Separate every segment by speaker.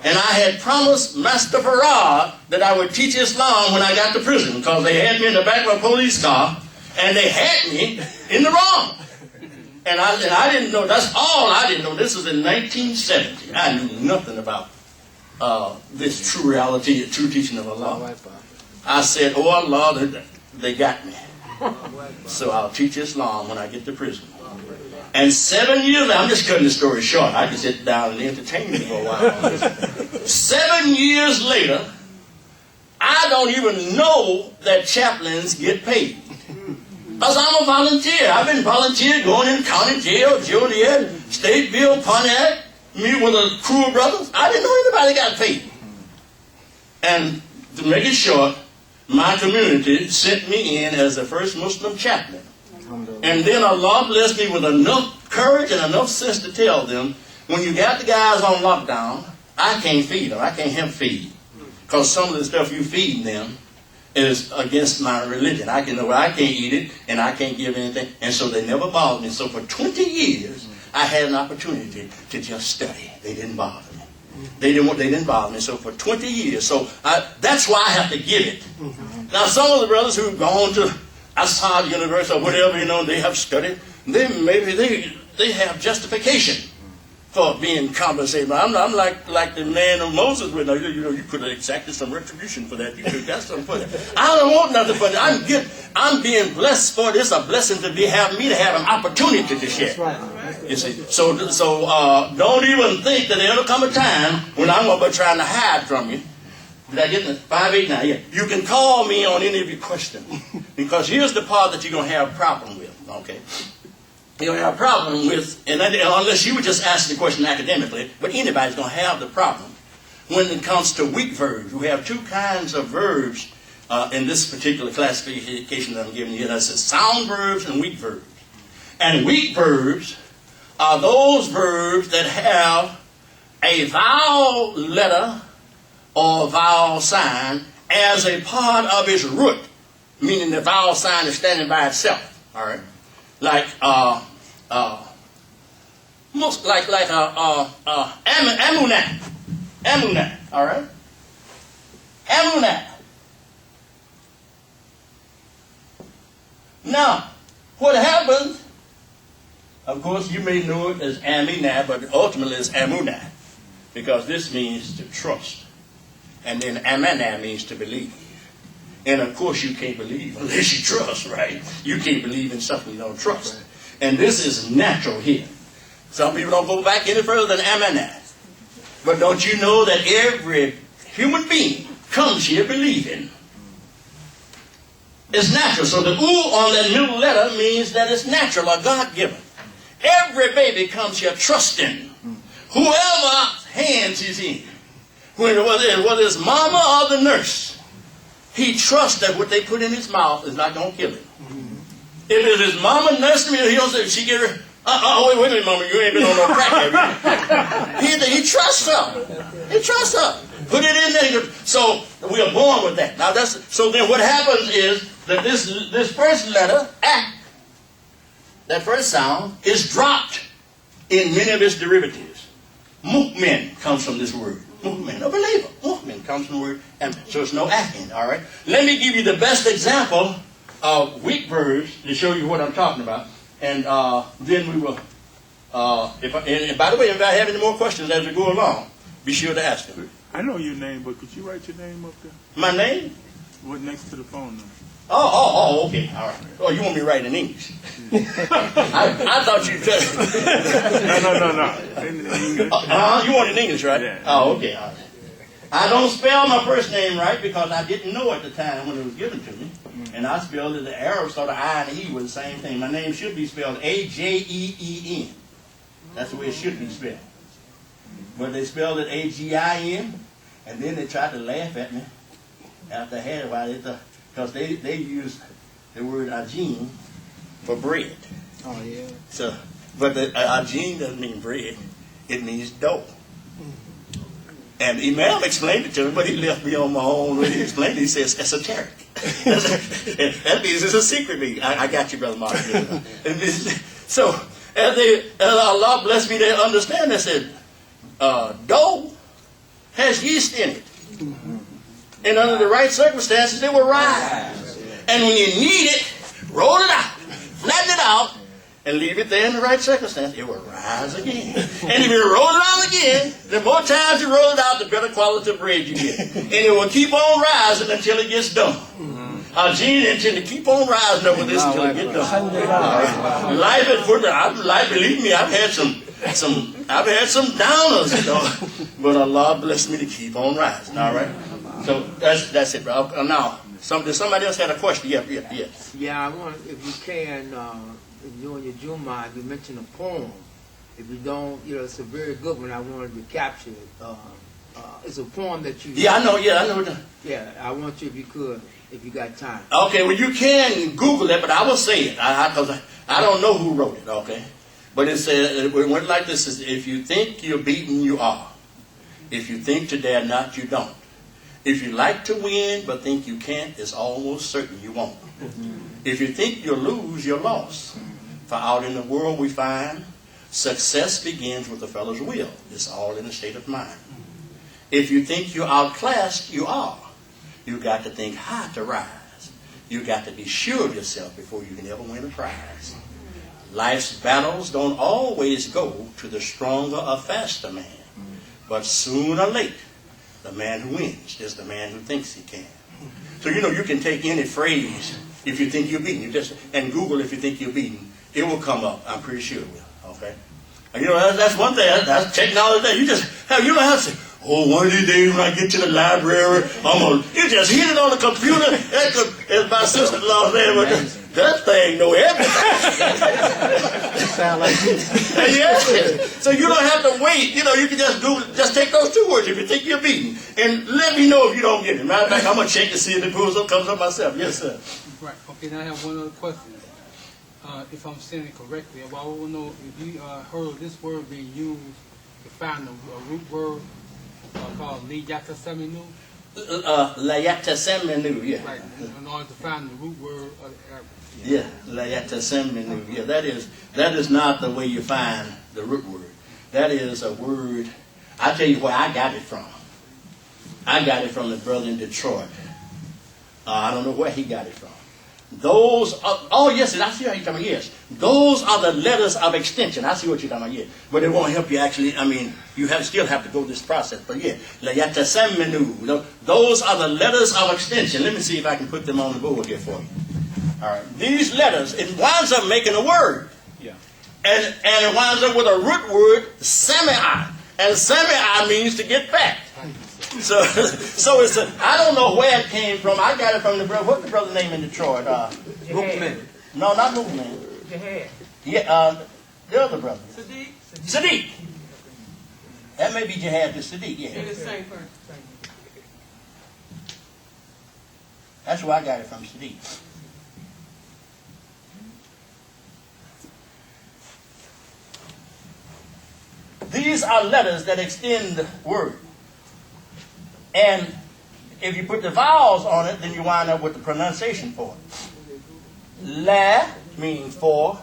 Speaker 1: And I had promised Master Farad that I would teach Islam when I got to prison, because they had me in the back of a police car, and they had me in the wrong. And I didn't know, that's all I didn't know. This was in 1970. I knew nothing about this true reality, true teaching of Allah. I said, oh Allah, they got me. So I'll teach Islam when I get to prison. And 7 years, I'm just cutting the story short. I can sit down and entertain you for a while. 7 years later, I don't even know that chaplains get paid. Because I'm a volunteer. I've been volunteer going in county jail, Joliet, Stateville, Pontiac, me with a crew of brothers. I didn't know anybody got paid. And to make it short, my community sent me in as the first Muslim chaplain. And then Allah blessed me with enough courage and enough sense to tell them, when you got the guys on lockdown, I can't feed them. I can't help feed. Because some of the stuff you feed them is against my religion. I can't eat it, and I can't give anything. And so they never bothered me. So for 20 years, I had an opportunity to just study. They didn't bother me. They didn't bother me. So for 20 years. So that's why I have to give it. Now, some of the brothers who've gone to Assad University or whatever, they have studied, they have justification for being compensated. I'm like the man of Moses with, you could have exacted some retribution for that. You could have got something for that. I don't want nothing for that. I'm being blessed for this, a blessing to have me to have an opportunity to share. You see, so don't even think that there'll come a time when I'm going to be trying to hide from you. Did I get the 589? Yeah. You can call me on any of your questions, because here's the part that you're going to have a problem with. Okay. You're going to have a problem with, and unless you would just ask the question academically, but anybody's going to have the problem when it comes to weak verbs. We have two kinds of verbs in this particular classification that I'm giving you. That's sound verbs and weak verbs. And weak verbs are those verbs that have a vowel letter or vowel sign as a part of its root, meaning the vowel sign is standing by itself. All right. Like amunat, all right? Amunat. Now, what happens, of course, you may know it as aminat, but ultimately it's amunat, because this means to trust. And then amanat means to believe. And of course you can't believe unless you trust, right? You can't believe in something you don't trust. And this is natural here. Some people don't go back any further than amanat. But don't you know that every human being comes here believing? It's natural. So the ooh on that middle letter means that it's natural or God-given. Every baby comes here trusting whoever hands he's in. Whether it's mama or the nurse. He trusts that what they put in his mouth is not going to kill him. If it is his mama nursing him, he'll say, she get her, wait a minute, mama, you ain't been on no crack, have you? He trusts her. He trusts her. Put it in there. So we are born with that. Now so then what happens is that this first letter, that first sound, is dropped in many of its derivatives. Mu'min comes from this word. Mu'min, a believer. Mu'min comes from the word, and so it's no akin, all right? Let me give you the best example of weak verbs to show you what I'm talking about, and then we will, and by the way, if I have any more questions as we go along, be sure to ask them.
Speaker 2: I know your name, but could you write your name up there?
Speaker 1: My name?
Speaker 2: What, next to the phone number?
Speaker 1: Okay, all right. Oh, you want me to write in English? I thought you could.
Speaker 2: No. In English.
Speaker 1: You want it in English, right?
Speaker 2: Yeah.
Speaker 1: Oh, okay, all right. I don't spell my first name right because I didn't know at the time when it was given to me. And I spelled it, the Arabs thought the I and E were the same thing. My name should be spelled A-J-E-E-N. That's the way it should be spelled. But they spelled it A-G-I-N, and then they tried to laugh at me after I had it while they thought, because they used the word ajin for bread.
Speaker 3: Oh, yeah.
Speaker 1: So, but the ajin doesn't mean bread. It means dough. And Imam explained it to me, but he left me on my own when he explained it. He says, esoteric. That means it's a secret meeting. I got you, Brother Mark. So, as Allah blessed me to understand, they said, dough. has yeast in it. And under the right circumstances, it will rise. And when you need it, roll it out, flatten it out, and leave it there in the right circumstance, it will rise again. And if you roll it out again, the more times you roll it out, the better quality of bread you get. And it will keep on rising until it gets done. Gene intended to keep on rising over this until it gets done. Life is put. Believe me, I've had some downers, you know, but Allah blessed me to keep on rising. All right. So that's it, bro. Now, somebody else had a question. Yeah.
Speaker 3: Yeah, I want, if you can, during your Juma, you mentioned a poem. If you don't, it's a very good one. I wanted to capture it. It's a poem that you.
Speaker 1: Yeah, I know. Yeah,
Speaker 3: Yeah, I want you, if you could, if you got time.
Speaker 1: Okay, well, you can Google it, but I will say it because I don't know who wrote it. Okay, but it said it went like this: if you think you're beaten, you are. If you think to dare not, you don't. If you like to win but think you can't, it's almost certain you won't. If you think you'll lose, you're lost. For out in the world we find success begins with the fellow's will. It's all in the state of mind. If you think you're outclassed, you are. You got to think high to rise. You got to be sure of yourself before you can ever win a prize. Life's battles don't always go to the stronger or faster man. But sooner or later, the man who wins is the man who thinks he can. So, you can take any phrase, if you think you're beaten, and Google if you think you're beaten. It will come up. I'm pretty sure it will. Okay? And that's one thing. That's technology. You don't have to say, one of these days when I get to the library, you just hit it on the computer. As my sister-in-law said, that thing know everything.
Speaker 4: Sound like you.
Speaker 1: Yeah. So you don't have to wait. You can just just take those 2 words if you think you're beaten. And let me know if you don't get it. Matter of fact, I'm going to check to see if it comes up myself. Yes, sir.
Speaker 5: Right. Okay, now I have one other question. If I'm saying it correctly, I want to know if you heard this word being used to find a root word called llmul-Ishtaqaaq.
Speaker 1: Llmul-Ishtaqaaq, yeah.
Speaker 5: Right. In order to find the root word of Arabic.
Speaker 1: Yeah, llmul-Ishtaqaaq. Yeah, that is not the way you find the root word. That is a word. I'll tell you where I got it from. I got it from the brother in Detroit. I don't know where he got it from. Those are, yes, I see how you're talking about, yes. Those are the letters of extension. I see what you're talking about, yes. But it won't help you actually, you still have to go this process. But yeah, llmul-Ishtaqaaq. Those are the letters of extension. Let me see if I can put them on the board here for you. All right. These letters, it winds up making a word.
Speaker 2: Yeah.
Speaker 1: And it winds up with a root word, sami'ah. And sami'ah means to get back. So it's I don't know where it came from. I got it from the brother. What's the brother's name in Detroit?
Speaker 3: Jihad.
Speaker 1: No, not Bookman.
Speaker 3: Jihad.
Speaker 1: Yeah, the other brother.
Speaker 6: Sadiq.
Speaker 1: That may be Jihad to Sadiq, yeah.
Speaker 6: They're the same person.
Speaker 1: That's where I got it from, Sadiq. These are letters that extend the word. And if you put the vowels on it, then you wind up with the pronunciation for it. La, meaning for.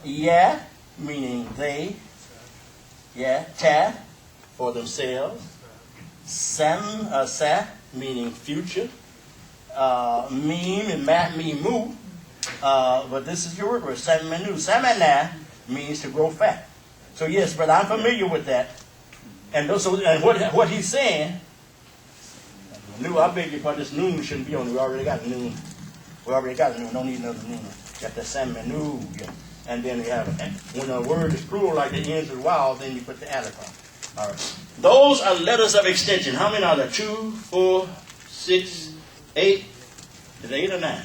Speaker 1: Ya, meaning they. Yeah, ta, for themselves. Sa, meaning future. Mim and mat mean move. But this is your word, samanu. Samana means to grow fat. So yes, but I'm familiar with that. And what he's saying, I beg your pardon, this noon shouldn't be on. We already got noon. Don't need another noon. Got the samanu. Yeah. And then you have, when a word is plural like the ends with vowels, then you put the alif on. All right. Those are letters of extension. How many are there? 2, 4, 6, 8. Is it 8 or 9?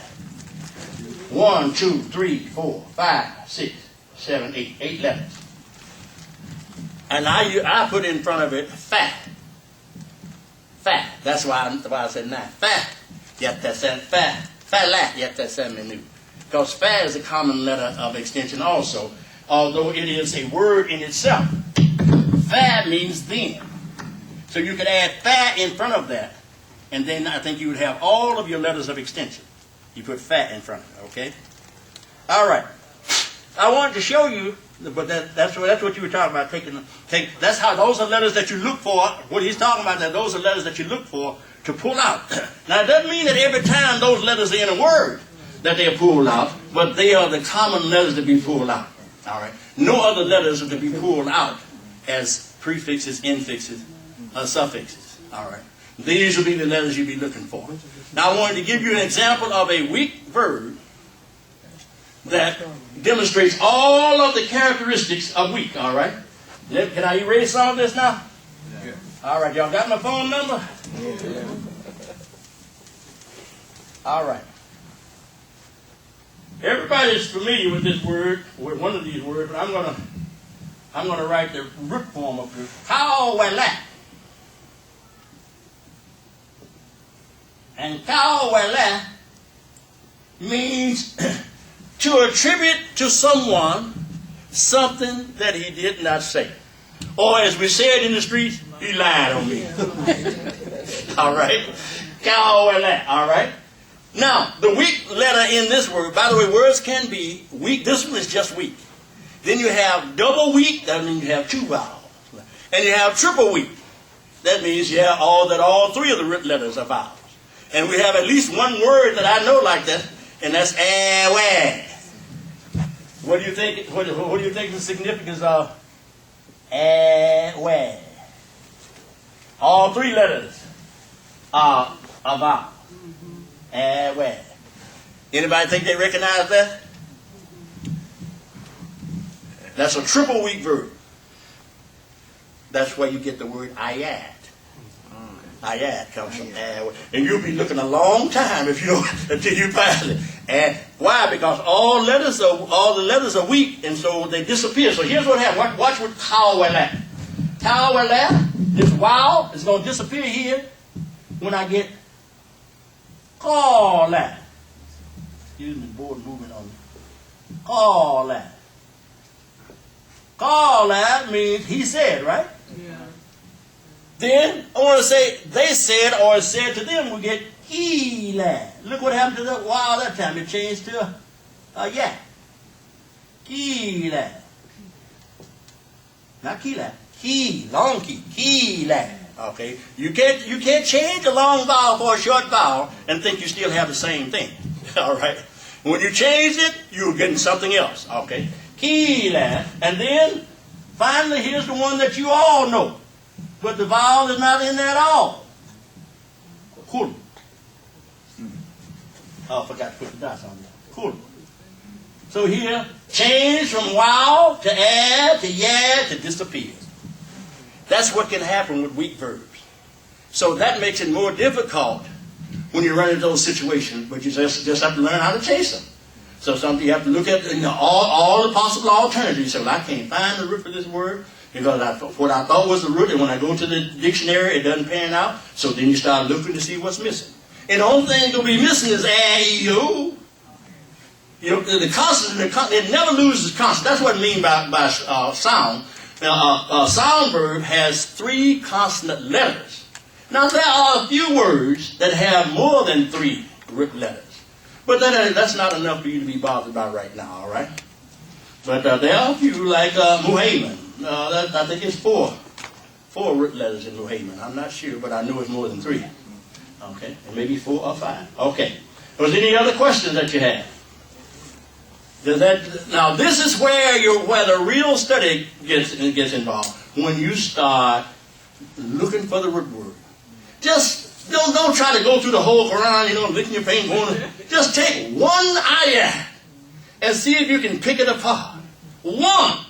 Speaker 1: 1, 2, 3, 4, 5, 6, 7, 8. 8 letters. And I put in front of it fat. Fat. That's why I said 9. Fat. Falat. Because fa is a common letter of extension also, although it is a word in itself. Fa means then. So you could add fa in front of that, and then I think you would have all of your letters of extension. You put fa in front of it, okay? All right. I wanted to show you But that's what you were talking about. That's how those are letters that you look for. What he's talking about, that those are letters that you look for to pull out. Now, it doesn't mean that every time those letters are in a word that they are pulled out, but they are the common letters to be pulled out. All right. No other letters are to be pulled out as prefixes, infixes, suffixes. All right. These will be the letters you'll be looking for. Now, I wanted to give you an example of a weak verb that demonstrates all of the characteristics of weak. All right. Can I erase some of this now? Yeah. All right. Y'all got my phone number? Yeah. All right. Everybody's familiar with this word, with one of these words, but I'm gonna write the root form of it. Kawala. And kawala means to attribute to someone something that he did not say. Or as we said in the streets, he lied on me. All right? Kawala. All right? Now, the weak letter in this word, by the way, words can be weak. This one is just weak. Then you have double weak, that means you have two vowels. And you have triple weak. That means you have all three of the root letters are vowels. And we have at least one word that I know like that, and that's away. What do you think? What do you think the significance of away? All three letters are a vowel. Away. Anybody think they recognize that? That's a triple weak verb. That's where you get the word ayat. Ayat comes from away. And you'll be looking a long time if you don't, until you find it. And why? Because all the letters are weak, and so they disappear. So here's what happens. Watch with kawala. Kawala, this wow is going to disappear here when I get call that. Excuse me, board moving on me. Call that. Call that means he said, right? Yeah. Then I want to say they said or said to them. We get he lad. Look what happened to the wow that time. It changed to yeah. He lad. Not key lad. Key, long key. Key lad. Okay, you can't change a long vowel for a short vowel and think you still have the same thing. All right, when you change it, you're getting something else. Okay, kila, and then finally here's the one that you all know, but the vowel is not in there at all. Kul. Oh, I forgot to put the dots on there. Kul. So here, change from wow to add to yeah to disappear. That's what can happen with weak verbs. So that makes it more difficult when you run into those situations, but you just have to learn how to chase them. So something you have to look at all the possible alternatives. So I can't find the root for this word because what I thought was the root, and when I go to the dictionary, it doesn't pan out. So then you start looking to see what's missing. And the only thing going to be missing is a-e-o. You know, the consonant, it never loses consonant. That's what I mean by sound. A sound verb has 3 consonant letters. Now, there are a few words that have more than 3 root letters. But that's not enough for you to be bothered about right now, all right? But there are a few, like Muhammad. I think it's 4 root letters in Muhammad. I'm not sure, but I know it's more than 3. Okay? And maybe 4 or 5. Okay. Was there any other questions that you have? Now, this is where the real study gets involved. When you start looking for the root word. Just don't try to go through the whole Quran, licking your paint, just take one ayah and see if you can pick it apart. One.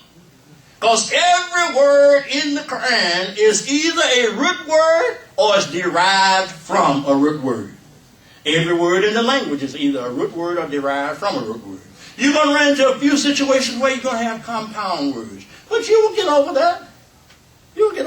Speaker 1: Because every word in the Quran is either a root word or is derived from a root word. Every word in the language is either a root word or derived from a root word. You're going to run into a few situations where you're going to have compound words. But you will get over that. You'll get